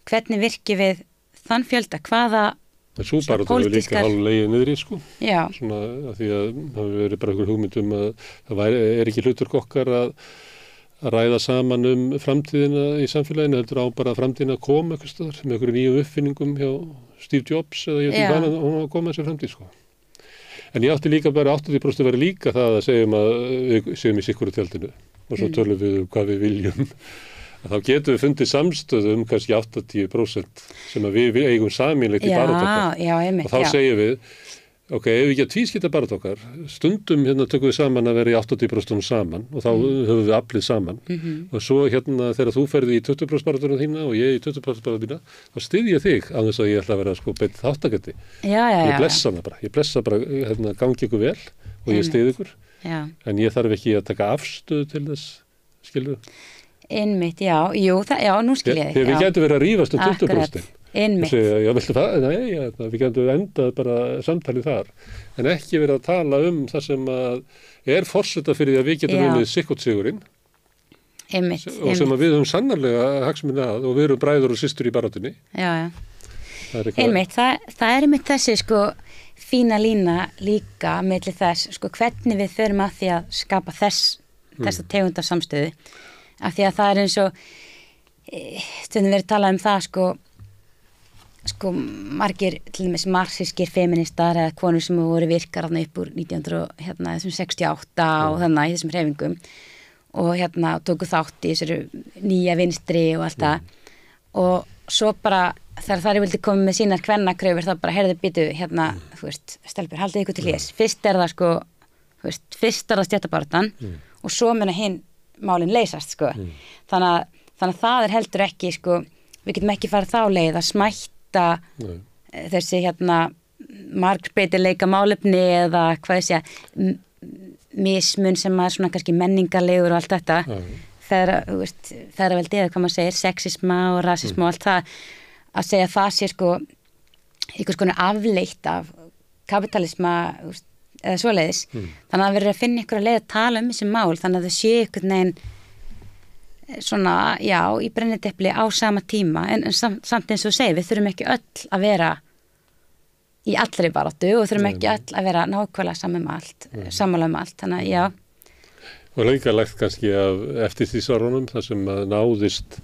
hvernig virkir við þann fjölda, hvaða svo baráttu við líka hálflegið niðri svona að því að það hefur verið bara einhver hugmynd að það er ekki hlutur okkar að ræða saman framtíðina í samfélaginu, heldur á bara framtíðina að koma eitthvað staðar með einhverju nýjum uppfinningum hjá Steve Jobs eða ég veit ekki hvað hún að koma þessi framtíð En ég átti líka bara 80% að vera líka það að segjum að við séum í sikuru tjaldinu og svo tölum við hvað við viljum. Þá getum við fundið samstöðu kannski 80% sem að við eigum sameiginlegt í baráttu okkar. Og þá segjum við, ok, ef við ekki að tvískipta baráttu okkar, stundum tökum við saman að vera í 80% saman og þá höfum við aflið saman. Og svo þegar þú ferði í 20% baráttuna þína og ég í 20% baráttuna þína, þá styð ég þig á þess að ég ætla að vera beint þáttakandi. Ég blessa hana bara. Ég blessa bara gangi ykkur vel og ég styð ykkur. En ég þarf ekki að taka afstöðu til þess, skilur. Einmitt, nú skil ég þig. Við getum verið að rífast 20%. Einmitt. Segja, viltu það? Nei, við getum endað bara samtalið þar. En ekki verið að tala það sem er forseta fyrir því að við getum unnið sikkert sigurinn. Einmitt. Og sem við höfum sannarlega hagsmuni að og við erum bræður og systur í baráttunni. Einmitt, það er einmitt þessi fína lína líka milli þess, hvernig við förum að því að skapa þessa tegundar samstöðu. Af því að það er eins og stundum verið talað það margir til dæmis marxískir feministar eða konur sem voru virkar upp úr 1968 og þannig í þessum hreyfingum og tóku þátt í þessari nýja vinstri og allt það og svo bara þegar þær vildi koma með sínar kvennakröfur þá bara heyrðu býtu þú veist, stelpur, haldið ykkur til hlés fyrst er það stéttabaráttan og svo muna hinn málin leysast þannig að það er heldur ekki við getum ekki farið þá leið að smætta þessi margbreytileika málefni eða hvað ég segja mismun sem er svona kannski menningarlegur og allt þetta þegar vel hvað maður segir, sexisma og rasisma og allt það að segja það sé einhvers konar afleitt af kapitalisma eða svoleiðis þannig að verður að finna ykkur að leið að tala þessi mál þannig að þau sé einhvern veginn svona, í brennidepli á sama tíma en samt eins og segir, við þurfum ekki öll að vera í allri baráttu og þurfum ekki öll að vera nákvæmlega sammála allt, þannig að Og líka lagt kannski af eftir því svarunum þar sem að náðist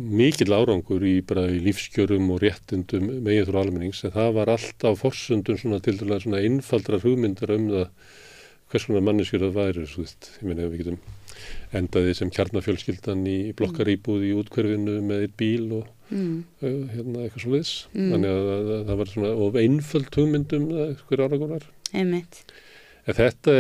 mikill árangur í lífskjörum og réttindum meginþrótt almennings en það var allt á forsendum svona tiltölulega svona einfaldrar hugmyndar það hvers konar manneskjur það væri, þú veist, ég meina við getum endaði sem kjarnafjölskyldan í blokkaríbúð í útkverfinu með eitt bíl og eitthvað svo liðs. Þannig að það var svona of einföld hugmyndum hver árakonar. Einmitt. En þetta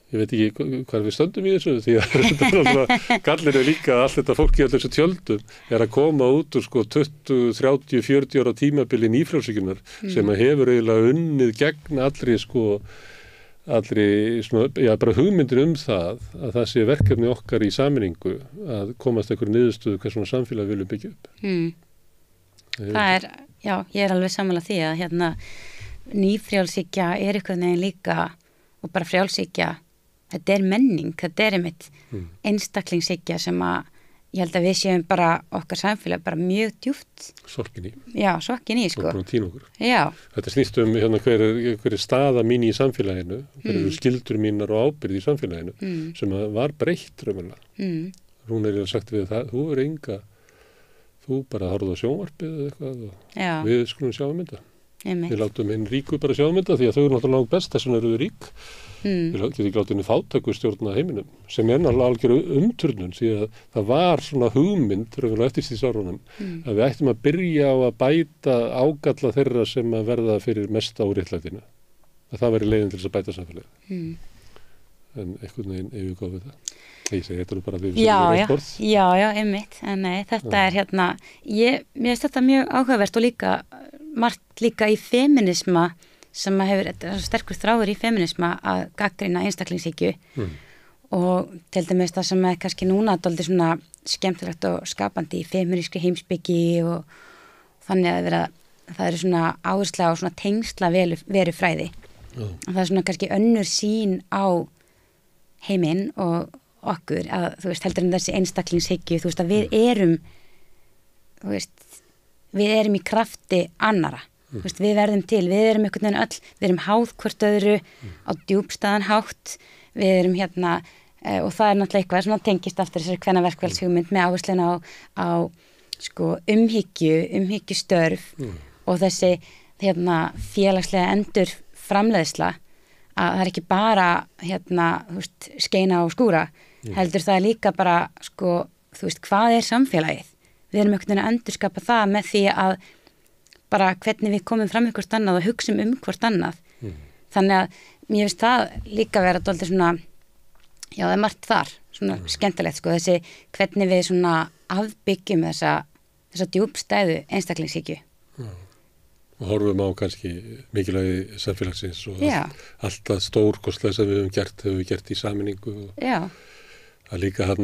ég veit ekki hvað við stöndum í þessu, því að þetta alltaf, gallir líka að allt þetta fólk í allir þessu tjöldum að koma út úr 20, 30, 40 ára tímabili nýfrjálsíkjunnar sem að hefur eiginlega unnið gegn allri svona, bara hugmyndir það að það sé verkefni okkar í sameiningu að komast einhverju niðurstöðu hvað svona samfélag viljum byggja upp. Það já, ég alveg sammála því að nýfrjálsíkja einhvern veginn líka og bara frjálsíkja, þetta menning, þetta einmitt einstaklingsíkja sem að ég held að við séum bara okkar samfélag bara mjög djúpt. Sorkin í. Já, sorkin í, sko. Og týna okkur. Já. Þetta snýst hver er staða mín í samfélaginu, hver eru skyldur mínar og ábyrgð í samfélaginu, sem var breytt raunverulega. Hún sagt við það, þú bara horfðu á sjónvarpið eða eitthvað og við skulum sjá þetta. Við látum hinn ríku bara sjá þetta því að þau eru náttúrulega langt best, þess vegna eru þau rík. Við getum ekki látið henni fátæku stjórna heiminum sem náttúrulega algjöru umturnun því að það var svona hugmynd eftir stríðsárunum að við ættum að byrja á að bæta ágalla þeirra sem að verða fyrir mesta óréttlætinu. Að það væri leiðin til þess að bæta samfélagið. En einhvern veginn yfirgáfi það. Ég segi þetta bara því Já, einmitt. En nei, þetta mér finnst þetta mjög áhugavert og líka margt líka í feminisma sem hefur sterkur þráður í feminisma að gagnrýna einstaklingshyggju og til dæmis það sem kannski núna dálítið svona skemmtilegt og skapandi í feminískri heimspeki og þannig að það eru svona áhersla og svona tengsla verufræði. Og það svona kannski önnur sýn á heiminn og okkur að þú veist heldur þessi einstaklingshyggju, þú veist að við erum í krafti annara. Veist, við verðum til, við erum einhvern veginn öll, við erum háð hvort öðru á djúpstæðan hátt, við erum og það náttúrulega eitthvað svona tengist aftur þessari kvennaverkfallshugmynd með áhersluna á umhyggjustörf og þessi félagslega endur framleiðsla að það ekki bara skeina og skúra, heldur það líka bara þú veist, hvað samfélagið? Við erum einhvern veginn að endurskapa það með því að bara hvernig við komum fram hvort annað og hugsum hvort annað. Þannig að mér finnst það líka vera dálítið svona, já það margt þar, svona skemmtilegt þessi hvernig við svona afbyggjum þessa djúpstæðu einstaklingshyggju. Og horfum á kannski mikilvægi samfélagsins og allt það stórkostlega sem við höfum gert í sameiningu. Já. Það líka ég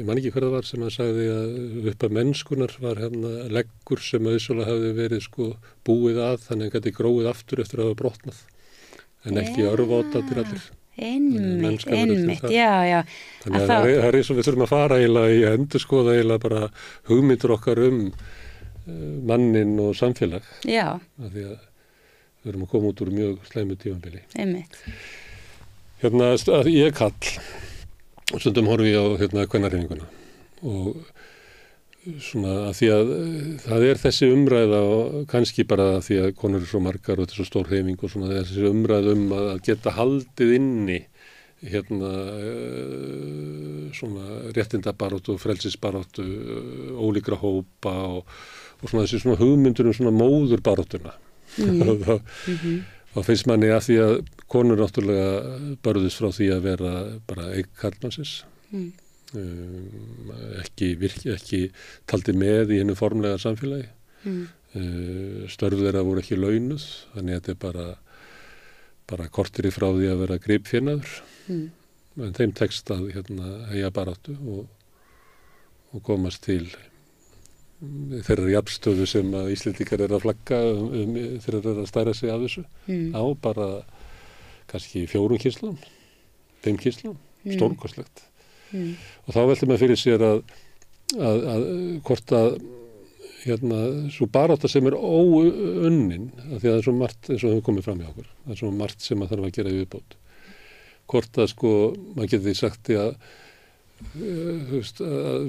man ekki hver það var sem hann sagði að upp að mennskunar var leggur sem auðsóla hafði verið búið að þannig að gæti gróið aftur eftir að hafa brotnað en ekki örvótatir allir. Einmitt, já. Þannig að það er eins og við þurfum að fara eiginlega í að endurskoða bara hugmyndur okkar mannin og samfélag. Já. Af því að við erum að koma út úr mjög slæmu tímabili. Einmitt. Að ég kall og stundum horfi ég á kvennahreyfinguna og svona að því að það þessi umræða og kannski bara að því að konur svo margar og þetta svo stór hreyfing og svona þessi umræða að geta haldið inni svona réttindabaráttu og frelsisbaráttu ólíkra hópa og svona þessi svona hugmyndur svona móðurbaráttuna og finnst manni að því að konur náttúrulega börðust frá því að vera bara eign karlmannsins ekki taldi með í hennu formlega samfélagi störf þeirra voru ekki launuð þannig að þetta bara kortir í frá því að vera gripfénaður en þeim tekst að heyja baráttu og komast til þeirra jafnstöðu sem að Íslendingar að flagga þeirra að stæra sig af þessu á bara kannski 4 kynslum 5 kynslum, stórkostlegt og þá veldur maður fyrir sér að hvort að svo barátta sem óunnin af því að það svo margt eins og hefur komið fram í okkur það svo margt sem maður þarf að gera í viðbót hvort að maður geti sagt að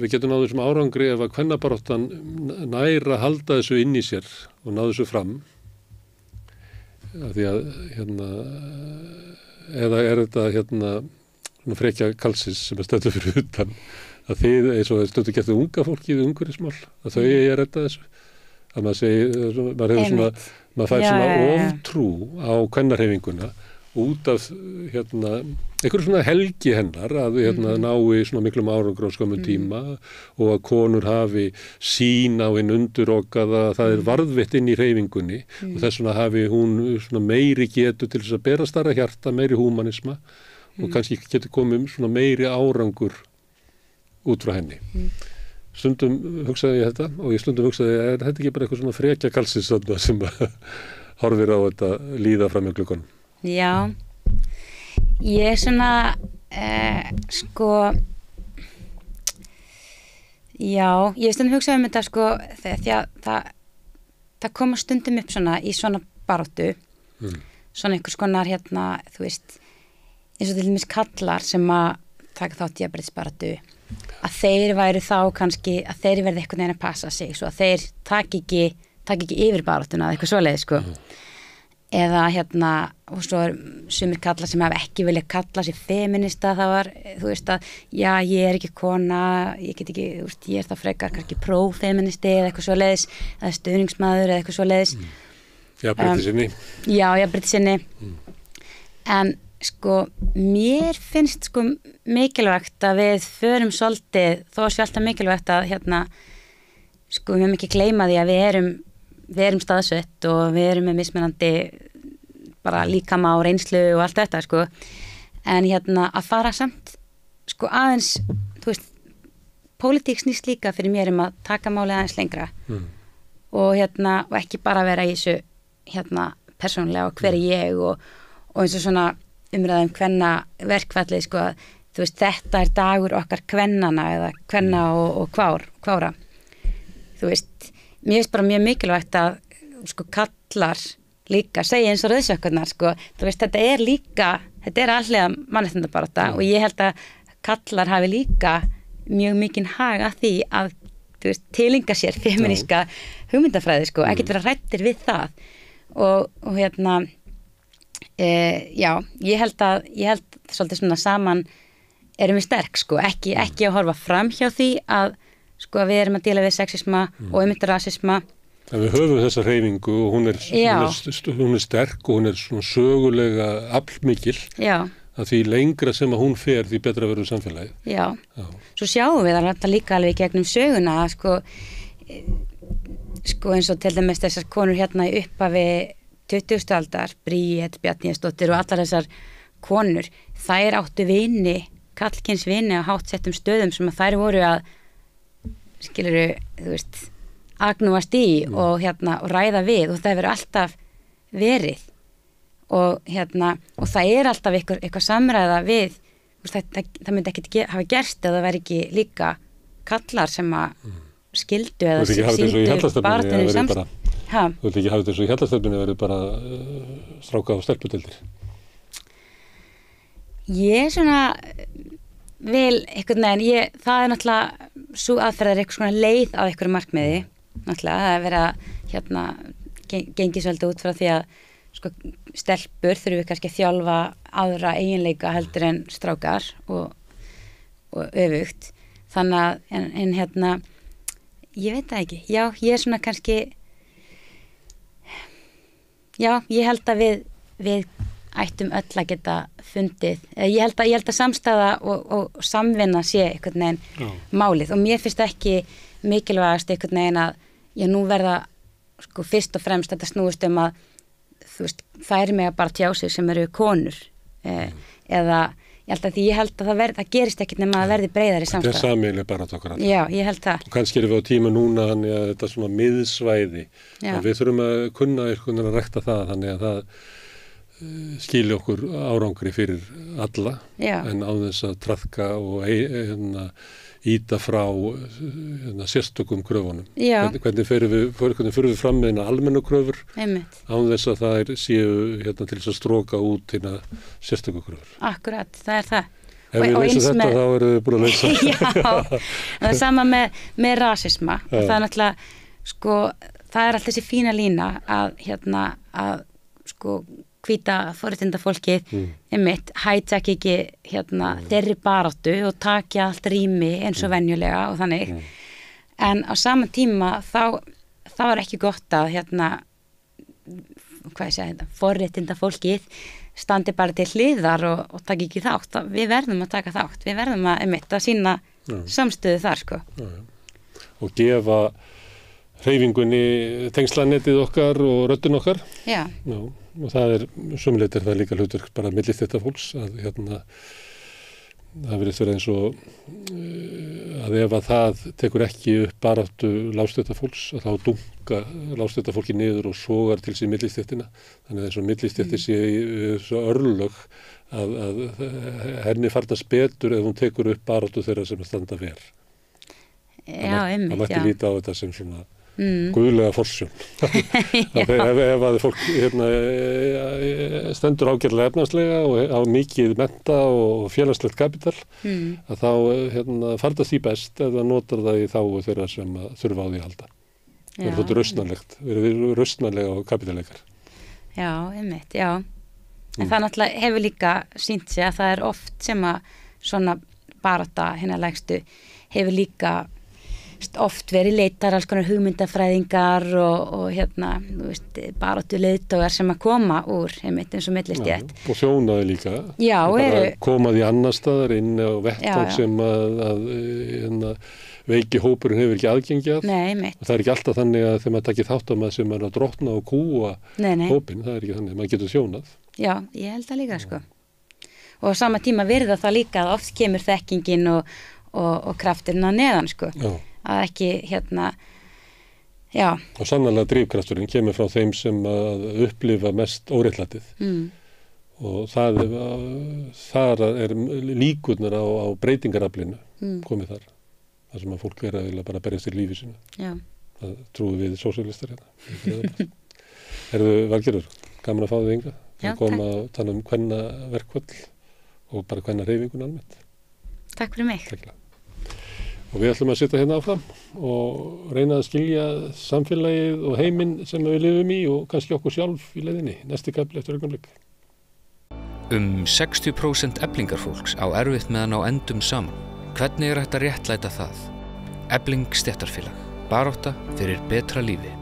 við getum náðu þessum árangri ef að kvennabaráttan næra halda þessu inn í sér og náðu þessu fram af því að eða er þetta svona frekja kalsins sem stendur fyrir utan að þið, eins og stundu getur unga fólki við umhverfismál, að þau eigi að redda þessu? Að maður segir, maður hefur svona, maður fær svona oftrú á kvennarhreyfinguna út af einhverju svona helgi hennar að nái svona miklum árangur á skömmum tíma og að konur hafi sín á hinn undurokaða, það varðveitt inn í hreyfingunni og þess vegna hafi hún svona meiri getu til þess að bera stærra hjarta, meiri húmanisma og kannski getur komið svona meiri árangur út frá henni. Stundum hugsaði ég þetta og ég stundum hugsaði er þetta ekki bara eitthvað svona frekja kalsins sem horfir á þetta líða fram með glugganum? Já, ég svona ég stundum hugsaði þetta því að það koma stundum upp svona í svona baráttu svona einhvers konar þú veist, eins og til dæmis kallar sem að taka þátt í jafnréttisbaráttu að þeir væru þá kannski að þeir verði eitthvað neina að passa sig svo að þeir taki ekki yfir baráttuna eða eitthvað svoleiðis eða og svo sumir kallar sem hafa ekki vilja kalla sig feminista, það var þú veist að já, ég er ekki kona ég get ekki, þú veist, ég er þá frekar kannski prófeministi eða eitthvað svoleiðis eða stuðningsmaður eða eitthvað svoleiðis jafnréttissinni jafnréttissinni en mér finnst mikilvægt að við förum svolítið, þó sé alltaf mikilvægt að við höfum ekki gleyma því að við erum staðsett og við erum með mismunandi bara líkama og reynslu og allt þetta en að fara samt aðeins, þú veist pólitík snýst líka fyrir mér að taka málið aðeins lengra og ekki bara vera í þessu persónulega og hver er ég og eins og svona umræðum kvenna verkfallið þú veist, þetta er dagur okkar kvennana eða kvenna og kvára þú veist, mér finnst bara mjög mikilvægt að kallar líka segja eins og rauðsökkurnar þú veist, þetta er allega mannréttindabarátta og ég held að kallar hafi líka mjög mikinn hag að því að þú veist, tilinga sér feminíska hugmyndafræði ekkert vera hræddir við það og ég held svolítið svona saman erum við sterk ekki að horfa fram hjá því að við erum að díla við sexisma og einmitt rasisma. En við höfum þessa hreyfingu og hún er sterk og hún er svona sögulega aflmikil að því lengra sem að hún fer því betra verður samfélagið. Já, svo sjáum við það líka alveg gegnum söguna eins og til dæmis þessar konur í upphafi 20. aldar, Bríet, Bjarnhéðsdóttir og allar þessar konur, þær áttu vini, kallkyns vini á háttsettum stöðum sem að þær voru að skilurðu, þú veist, agnúast í og ræða við og það hefur alltaf verið og það er alltaf eitthvað samræða við, það myndi ekki hafa gerst eða það væri ekki líka kallar sem að skildu eða sýndu baráttunni samst. Þú vilt ekki hafa þetta eins og í hjallastöfnunni verið bara stráka á stelpudeildir? Ég svona vil einhvern veginn, það er náttúrulega svo aðferðar eitthvað svona leið á einhverju markmiði, náttúrulega það er verið að gengi svolítið út frá því að stelpur þurfum kannski að þjálfa aðra eiginleika heldur en strákar og öfugt þannig að en ég veit það ekki, já ég er svona kannski já, ég held að við ættum öll að geta fundið, ég held að samstæða og samvinna sé einhvern veginn málið og mér finnst ekki mikilvægast einhvern veginn að nú verða fyrst og fremst þetta snúist að þú veist, þær mega bara tjá sig sem eru konur eða ég held að það gerist ekkert nema að verði breiðari samstæða. Þetta er sameiginleg baráttu okkar alltaf. Já, ég held það. Og kannski erum við á tíma núna þannig að þetta svona miðsvæði og við þurfum að kunna einhvern veginn að rækta það þannig að það skilja okkur árangri fyrir alla en á þess að traðka og íta frá sérstökum kröfunum. Hvernig fyrir við fram með almennu kröfur án þess að það séu til þess að stróka út sérstökum kröfur. Akkurat, það er það. Ef við leysum þetta þá erum við búin að leysa. Já, það er sama með rasisma og það er náttúrulega það er alltaf þessi fína lína að hvíta forréttindafólkið einmitt hijack ekki þeirri baráttu og taki allt rými eins og venjulega og þannig en á sama tíma þá er ekki gott að forréttindafólkið standi bara til hliðar og taki ekki þátt. Við verðum að taka þátt, við verðum að einmitt að sýna samstöðu þar sko. Og gefa hreyfingunni tengslanetið okkar og röddin okkar. Já. Og það sömuleitt það líka hlutverk bara millistéttarfólks að það virðist vera eins og að ef að það tekur ekki upp baráttu lágstéttarfólks að þá dunga lágstéttarfólki niður og sogar til sín millistéttina. Þannig að þess að millistéttir sé svo örlög að henni farnast betur ef hún tekur upp baráttu þeirra sem standa ver. Já, einmitt, það mætti líta á þetta sem svona guðlega forsjón. Ef að fólk stendur ágætlega efnahagslega og á mikið mennta og félagslegt kapital að þá fardast því best ef það notar það í þágu þeirra sem þurfa á því að halda. Það er fóttur verið rausnarlega og kapitaleggar. Já, einmitt, já. En það náttúrulega hefur líka sýnt sig að það er oft sem að svona barátta hinna lægstu hefur líka oft verið leitar alls konar hugmyndafræðingar og baráttu leiðtogar sem að koma úr einmitt eins og millistétt. Og þjónaði líka. Já, komaði annar staðar inn á vettvang sem að veiki hópurinn hefur ekki aðgengjað. Nei, einmitt. Og það er ekki alltaf þannig að þegar maður takir þátt á maður sem er að drottna og kúa hópinn, það er ekki þannig, maður getur þjónað. Já, ég held það líka sko. Og á sama tíma virða það líka að oft kemur þekkingin og krafturinn að neðan sko. Já. Að ekki Og sannarlega drifkrafturinn kemur frá þeim sem að upplifa mest óréttlætið. Og þar er líkurnar á breytingaraflinu komið þar. Það sem að fólk að bara berjast til lífi sínu. Já. Það trúum við sósíalistar hérna. Valgerður, gaman að fá þig hingað. Að koma að tala kvenna verkföll og bara kvenna hreyfingun almennt. Takk fyrir mig. Takk. Og við ætlum að sitja hérna áfram og reyna að skilja samfélagið og heiminn sem við lifum í og kannski okkur sjálf í leiðinni. Næsti kafli eftir augnablik. 60% Eflingarfólks á erfitt með að ná endum saman. Hvernig hægt að réttlæta það? Efling stéttarfélag. Barátta fyrir betra lífi.